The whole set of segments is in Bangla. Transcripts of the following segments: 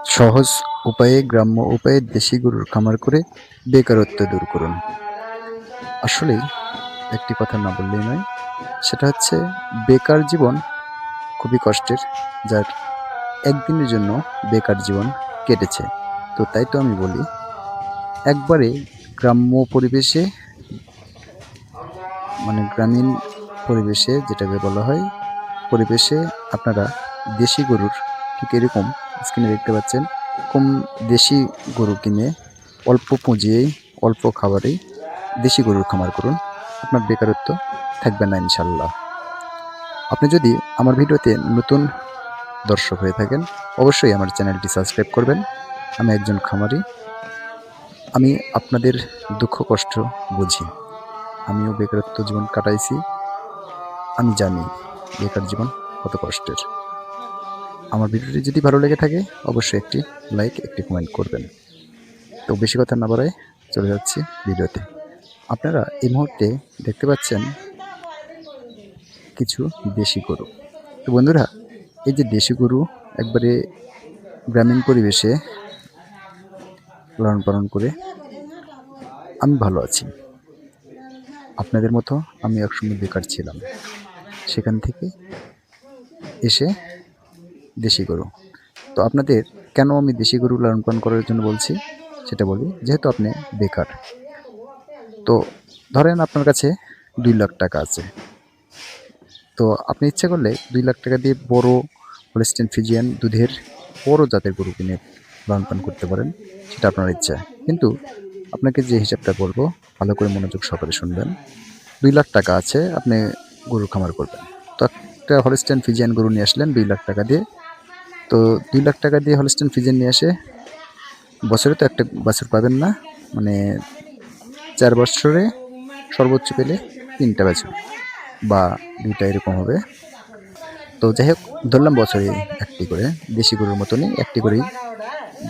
সহজ উপায়ে গ্রাম্য উপায়ে দেশি গরুর খামার করে বেকারত্ব দূর করুন। আসলেই একটি কথা না বললেই নয়। সেটা হচ্ছে বেকার জীবন খুবই কষ্টের। যার একদিনের জন্য বেকার জীবন কেটেছে। তো তাই তো আমি বলি একবারে গ্রাম্য পরিবেশে গ্রামীণ পরিবেশে যেটাকে বলা হয় পরিবেশে আপনারা দেশি গরুর ঠিক এরকম স্ক্রিনে দেখতে পাচ্ছেন কম দেশি গরু কিনে অল্প পুঁজিয়েই অল্প খাবারেই দেশি গরুর খামার করুন। আপনার বেকারত্ব থাকবে না ইনশাল্লাহ। আপনি যদি আমার ভিডিওতে নতুন দর্শক হয়ে থাকেন অবশ্যই আমার চ্যানেলটি সাবস্ক্রাইব করবেন। আমি একজন খামারি, আমি আপনাদের দুঃখ কষ্ট বুঝি। আমিও বেকারত্ব জীবন কাটাইছি, আমি জানি বেকার জীবন কত কষ্টের। আমার ভিডিওটি যদি ভালো লেগে থাকে অবশ্যই একটি লাইক একটি কমেন্ট করবেন। তো বেশি কথা না বাড়ায় চলে যাচ্ছি ভিডিওতে। আপনারা এই মুহূর্তে দেখতে পাচ্ছেন কিছু দেশি গরু। তো বন্ধুরা, এই যে দেশি গরু একবারে গ্রামীণ পরিবেশে লালন পালন করে আমি ভালো আছি। আপনাদের মতো আমি একসময় বেকার ছিলাম, সেখান থেকে এসে দেশি গরু। তো আপনাদের কেন আমি দেশি গরু লালন পালন করার জন্য বলছি সেটা বলি। যেহেতু আপনি বেকার, তো ধরেন আপনার কাছে 2 লাখ টাকা আছে, তো আপনি ইচ্ছা করলে 2 লাখ টাকা দিয়ে বড় হলস্টেইন ফ্রিজিয়ান দুধের বড় জাতের গরু কিনে লালন পালন করতে পারেন, সেটা আপনার ইচ্ছা। কিন্তু আপনাকে যে হিসাবটা বলবো ভালো করে মনোযোগ সহকারে শুনবেন। 2 লাখ টাকা আছে, আপনি গরুর খামার করবেন। তো একটা হলস্টেইন ফ্রিজিয়ান গরু নিয়ে আসলেন 2 লাখ টাকা দিয়ে। তো 2 লাখ টাকা দিয়ে হলস্টেইন ফ্রিজিয়ান নিয়ে এসে বছরে তো একটা বছর পাবেন না, মানে 4 বছরে সর্বোচ্চ পেলে 3টা বাছুর বা 2টা এরকম হবে। তো যাই হোক, ধরলাম বছরে একটি করে দেশি গরুর মতনই একটি করেই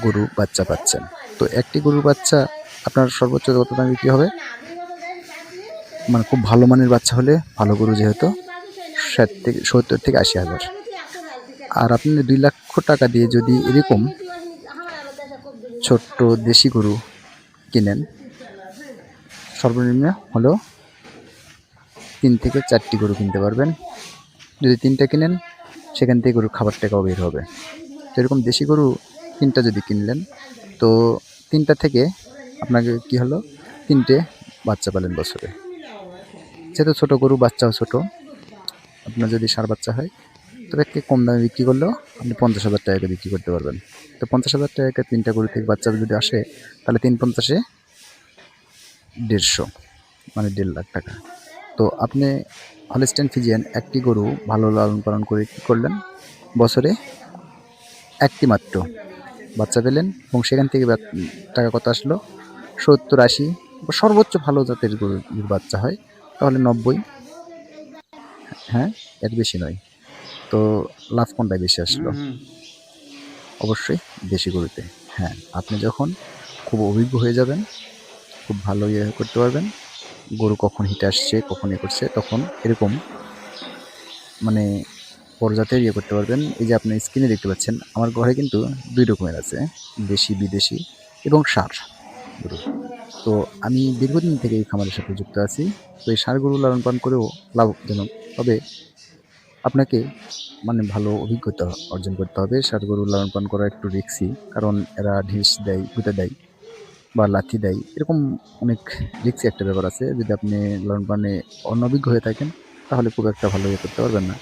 গরু বাচ্চা পাচ্ছেন। তো একটি গরুর বাচ্চা আপনার সর্বোচ্চ কত দামে বিক্রি হবে? খুব ভালো মানের বাচ্চা হলে, ভালো গরু যেহেতু 70 থেকে 80 হাজার। আর আপনি 2 লক্ষ টাকা দিয়ে যদি এরকম ছোট্ট দেশি গরু কিনেন, সর্বনিম্ন হলেও 3 থেকে 4টি গরু কিনতে পারবেন। যদি 3টা কিনেন সেখান থেকে গরুর খাবার টাকাও বের হবে। তো এরকম দেশি গরু 3টা যদি কিনলেন, তো 3টা থেকে আপনাকে কি হলো, 3টে বাচ্চা পেলেন বছরে। যেহেতু ছোটো গরু, বাচ্চাও ছোট, আপনার যদি ষাঁড় বাচ্চা হয় তবে একটু কম দামে বিক্রি করলেও আপনি 50,000 টাকা বিক্রি করতে পারবেন। তো 50,000 টাকা 3টা গরু থেকে বাচ্চা যদি আসে, তাহলে 3×50 150, মানে 1.5 লাখ টাকা। তো আপনি হলস্টেইন ফ্রিজিয়ান একটি গরু ভালো লালন পালন করে কী করলেন, বছরে একটি মাত্র বাচ্চা পেলেন এবং সেখান থেকে টাকা কত আসলো? 70-80, বা সর্বোচ্চ ভালো জাতের গরুর বাচ্চা হয় তাহলে 90। হ্যাঁ, এর বেশি নয়। তো লাভ কোনটায় বেশি আসলো? অবশ্যই দেশি গরুতে। হ্যাঁ, আপনি যখন খুব অভিজ্ঞ হয়ে যাবেন, খুব ভালো করতে পারবেন, গরু কখন হিটে আসছে কখন করছে, তখন এরকম মানে বড় জাতের করতে পারবেন। এই যে আপনি স্ক্রিনে দেখতে পাচ্ছেন আমার ঘরে কিন্তু 2 রকমের আছে, দেশি বিদেশি এবং ষাঁড় গরু। তো আমি দীর্ঘদিন থেকে এই খামারের সাথে যুক্ত আছি। তো এই ষাঁড় গরু লালন পালন করেও লাভজনক। তবে আপনাকে ভালো অভিজ্ঞতা অর্জন করতে হবে। ষাঁড় গরু লালন পালন করা একটু রিস্কি, কারণ এরা ঢিস দেয়, গুঁতা দেয় বা লাথি দেয়, এরকম অনেক রিস্কি একটা ব্যাপার আছে। যদি আপনি লালন পালনে অনভিজ্ঞ হয়ে থাকেন তাহলে খুব একটা ভালো করতে পারবেন না।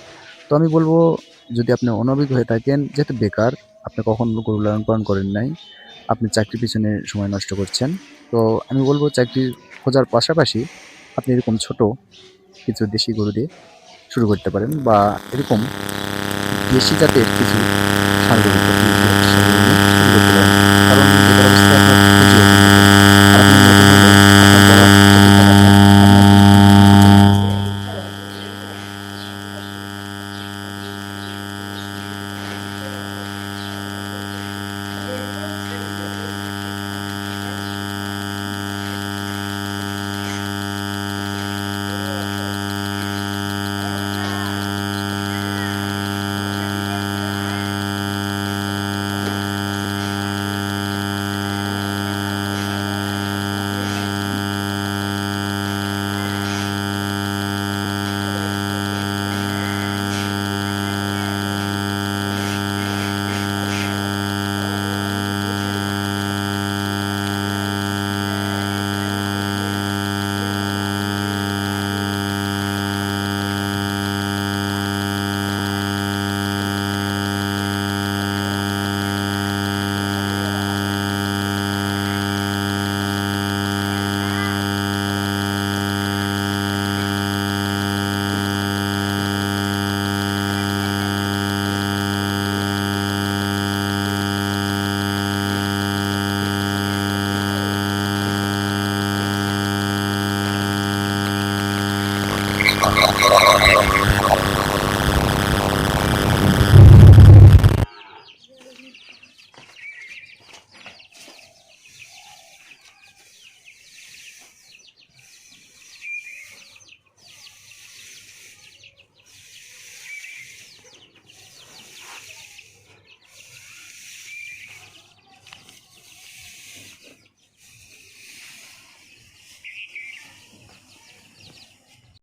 তো আমি বলবো, যদি আপনি অনভিজ্ঞ হয়ে থাকেন, যেহেতু বেকার, আপনি কখনো গরু লালন পালন করেন নাই, আপনি চাকরির পিছনে সময় নষ্ট করছেন, তো আমি বলবো চাকরি খোঁজার পাশাপাশি আপনি এরকম ছোট কিছু দেশি গরু দিয়ে শুরু করতে পারেন, বা এরকম দেশি জাতের কিছু ষাঁড় গরু নিয়ে শুরু করতে পারেন। কারণ বেকার অবস্থায় আপনার পুঁজি অর্জন করতে হবে। আর আপনি নতুন হলে আপনার বড় যত টাকা থাক, আপনি একদম